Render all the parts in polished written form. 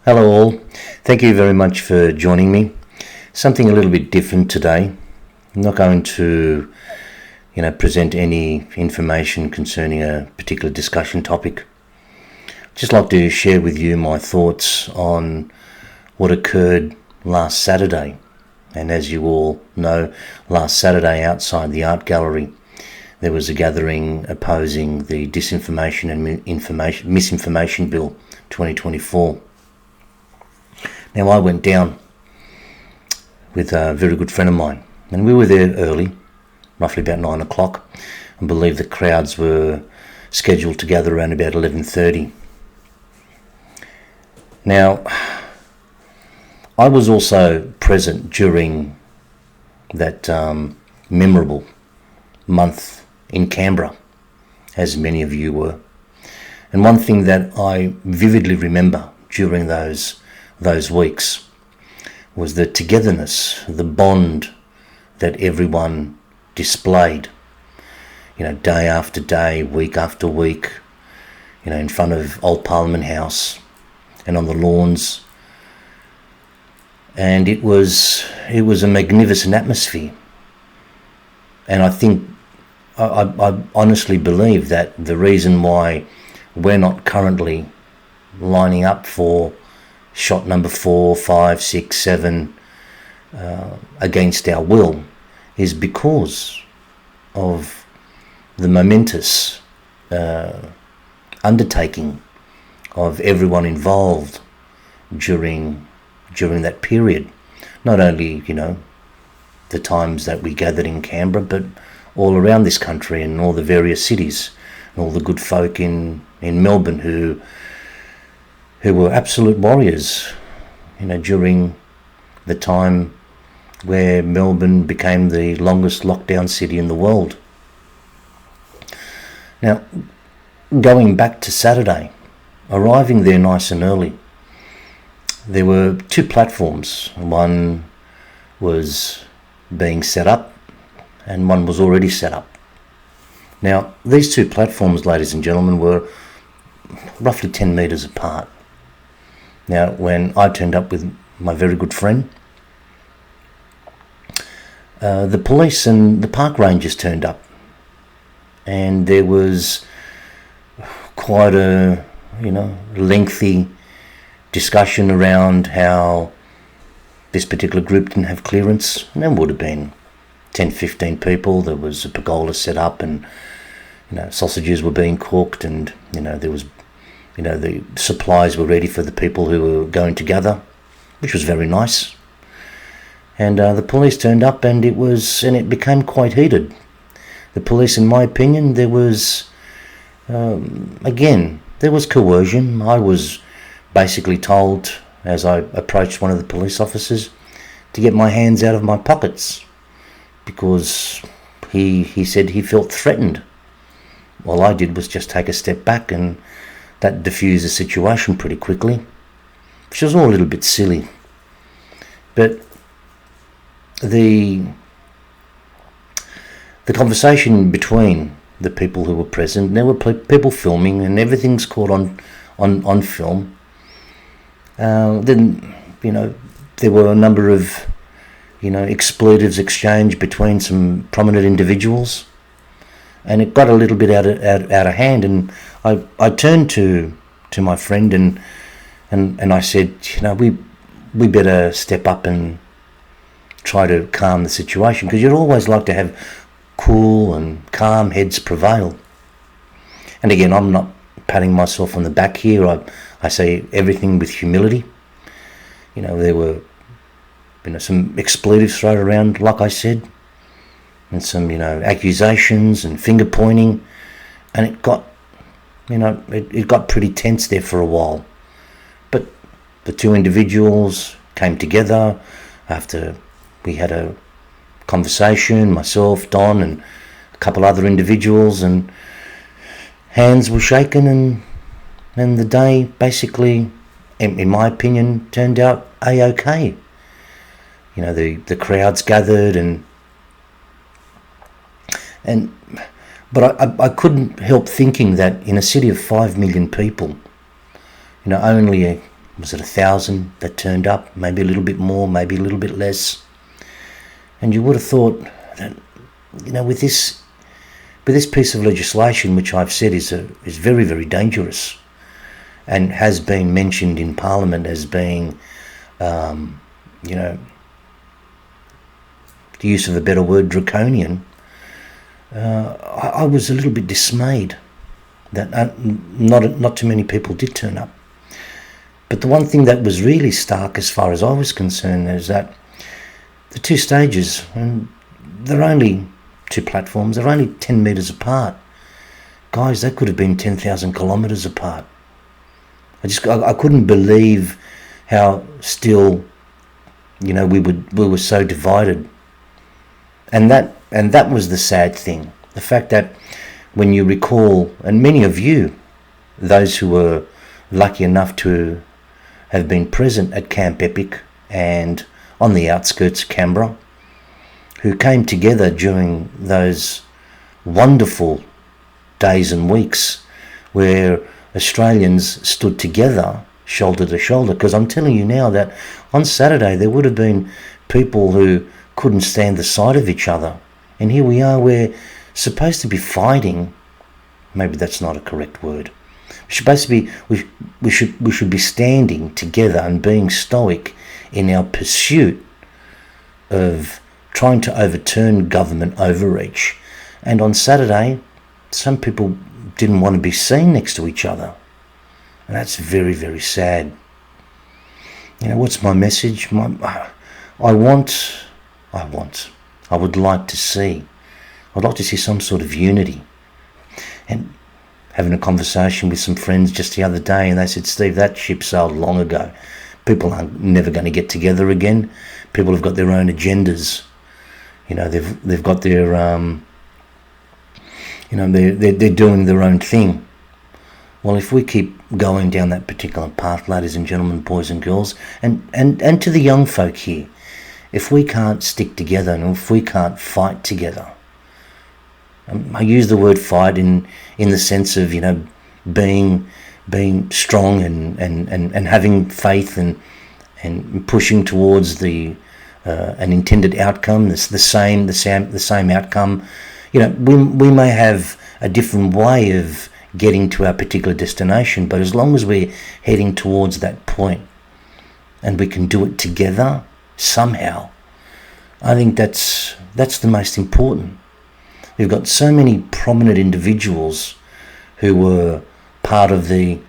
Hello all, thank you very much for joining me. Something a little bit different today. I'm not going to, present any information concerning a particular discussion topic. I'd just like to share with you my thoughts on what occurred last Saturday. And as you all know, last Saturday outside the art gallery, there was a gathering opposing the Disinformation and Misinformation Bill 2024. Now, I went down with a very good friend of mine, and we were there early, roughly about 9 o'clock. I believe the crowds were scheduled to gather around about 11:30. Now, I was also present during that memorable month in Canberra, as many of you were. And one thing that I vividly remember during those weeks was the togetherness, the bond that everyone displayed, day after day, week after week, in front of Old Parliament House and on the lawns. And it was a magnificent atmosphere. And I think, I honestly believe that the reason why we're not currently lining up for shot number 4, 5, 6, 7 against our will is because of the momentous undertaking of everyone involved during that period. Not only, the times that we gathered in Canberra, but all around this country and all the various cities and all the good folk in Melbourne who were absolute warriors, during the time where Melbourne became the longest lockdown city in the world. Now, going back to Saturday, arriving there nice and early, there were 2 platforms. One was being set up and one was already set up. Now, these 2 platforms, ladies and gentlemen, were roughly 10 metres apart. Now, when I turned up with my very good friend, the police and the park rangers turned up, and there was quite a, lengthy discussion around how this particular group didn't have clearance. And there would have been 10, 15 people. There was a pergola set up, and sausages were being cooked, and there was the supplies were ready for the people who were going to gather, which was very nice. And the police turned up, and it became quite heated. The police, in my opinion, there was coercion. I was basically told, as I approached one of the police officers, to get my hands out of my pockets because he said he felt threatened. All I did was just take a step back, and that diffused the situation pretty quickly, which was all a little bit silly. But the conversation between the people who were present, there were people filming, and everything's caught on film. Then there were a number of expletives exchanged between some prominent individuals, and it got a little bit out of hand. And I turned to my friend and I said, we better step up and try to calm the situation, because you'd always like to have cool and calm heads prevail. And again, I'm not patting myself on the back here. I say everything with humility. There were some expletives thrown around, like I said, and some accusations and finger pointing, and it got it got pretty tense there for a while. But the 2 individuals came together after we had a conversation, myself, Don, and a couple other individuals, and hands were shaken, and the day basically, in my opinion, turned out A-OK. The crowds gathered, but I couldn't help thinking that in a city of 5 million people, only Was it 1,000 that turned up? Maybe a little bit more, maybe a little bit less. And you would have thought that, with this piece of legislation, which I've said is very, very dangerous, and has been mentioned in Parliament as being, the use of a better word, draconian, I was a little bit dismayed that not too many people did turn up. But the one thing that was really stark as far as I was concerned is that the two stages, and they're only two platforms, they're only 10 metres apart. Guys, they could have been 10,000 kilometres apart. I couldn't believe how still, we were so divided. And that was the sad thing. The fact that when you recall, and many of you, those who were lucky enough to have been present at Camp Epic and on the outskirts of Canberra, who came together during those wonderful days and weeks where Australians stood together shoulder to shoulder. Because I'm telling you now that on Saturday there would have been people who couldn't stand the sight of each other, and here we are, we're supposed to be fighting. Maybe that's not a correct word. We should be standing together and being stoic in our pursuit of trying to overturn government overreach. And on Saturday, some people didn't want to be seen next to each other, and that's very, very sad. What's my message? I would like to see. I'd like to see some sort of unity. And having a conversation with some friends just the other day, and they said, Steve, that ship sailed long ago. People aren't never going to get together again. People have got their own agendas. They've got their they're doing their own thing. Well, if we keep going down that particular path, ladies and gentlemen, boys and girls, and to the young folk here, if we can't stick together and if we can't fight together, I use the word fight in the sense of being strong and having faith and pushing towards an intended outcome, the same outcome. We may have a different way of getting to our particular destination, but as long as we're heading towards that point and we can do it together somehow, I think that's the most important. We've got so many prominent individuals who were part of I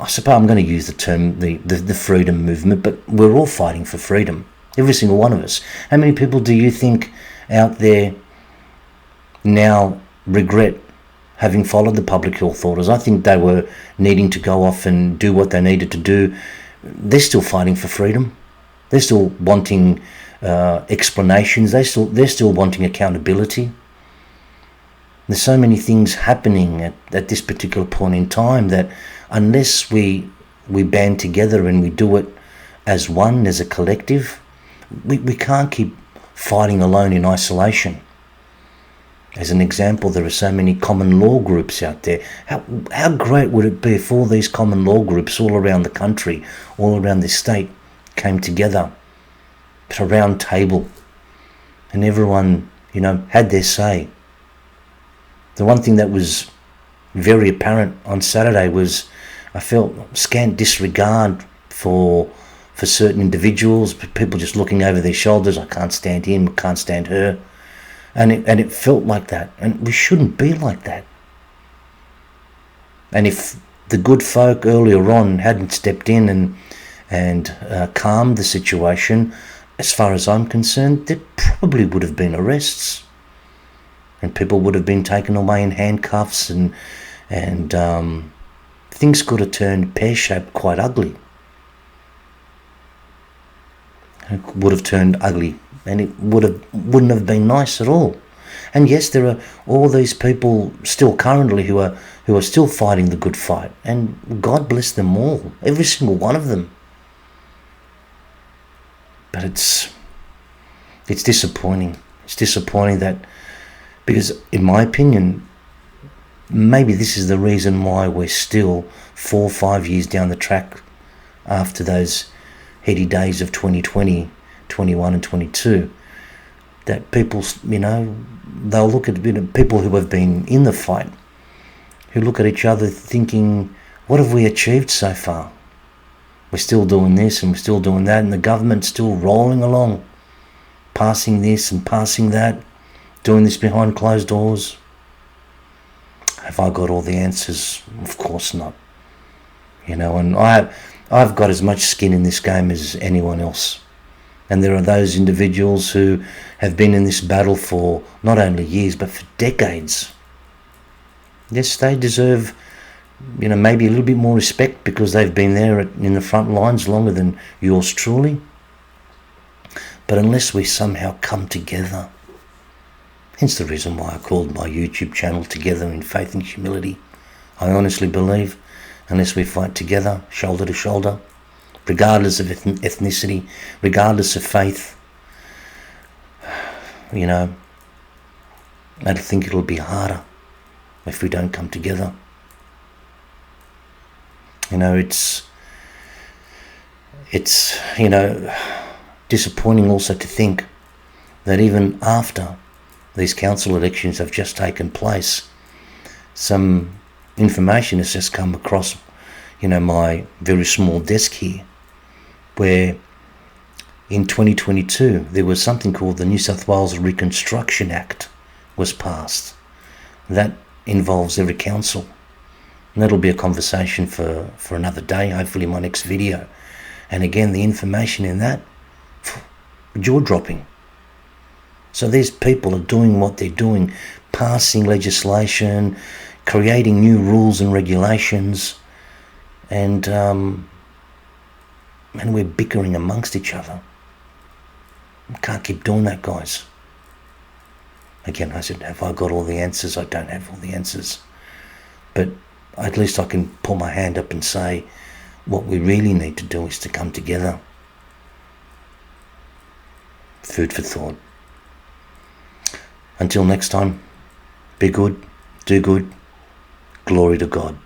suppose I'm going to use the term the freedom movement, but we're all fighting for freedom, every single one of us. How many people do you think out there now regret having followed the public health orders? I think they were needing to go off and do what they needed to do. They're still fighting for freedom. They're still wanting explanations. They're still wanting accountability. There's so many things happening at this particular point in time that unless we band together and we do it as one, as a collective, we can't keep fighting alone in isolation. As an example, there are so many common law groups out there. How great would it be if all these common law groups all around the country, all around this state, came together at a round table and everyone, had their say. The one thing that was very apparent on Saturday was I felt scant disregard for certain individuals, people just looking over their shoulders. I can't stand him, I can't stand her. And it felt like that, and we shouldn't be like that. And if the good folk earlier on hadn't stepped in and calmed the situation, as far as I'm concerned, there probably would have been arrests, and people would have been taken away in handcuffs, and things could have turned pear-shaped quite ugly. It would have turned ugly, and it wouldn't have been nice at all. And yes, there are all these people still currently who are still fighting the good fight, and God bless them all, every single one of them. But it's disappointing. It's disappointing that, because in my opinion, maybe this is the reason why we're still 4 or 5 years down the track after those heady days of 2020, 21 and 22, that people, they'll look at people who have been in the fight, who look at each other thinking, what have we achieved so far? We're still doing this and we're still doing that, and the government's still rolling along, passing this and passing that, doing this behind closed doors. Have I got all the answers? Of course not. And I've got as much skin in this game as anyone else. And there are those individuals who have been in this battle for not only years, but for decades. Yes, they deserve, maybe a little bit more respect because they've been there in the front lines longer than yours truly. But unless we somehow come together, hence the reason why I called my YouTube channel Together in Faith and Humility. I honestly believe unless we fight together, shoulder to shoulder, regardless of ethnicity, regardless of faith, I think it'll be harder if we don't come together. It's disappointing also to think that even after these council elections have just taken place, some information has just come across, my very small desk here, where in 2022 there was something called the New South Wales Reconstruction Act was passed. That involves every council. And that'll be a conversation for another day, hopefully my next video. And again, the information in that, jaw-dropping. So these people are doing what they're doing, passing legislation, creating new rules and regulations, and we're bickering amongst each other. We can't keep doing that, guys. Again, I said, have I got all the answers? I don't have all the answers. But at least I can put my hand up and say, what we really need to do is to come together. Food for thought. Until next time, be good, do good, glory to God.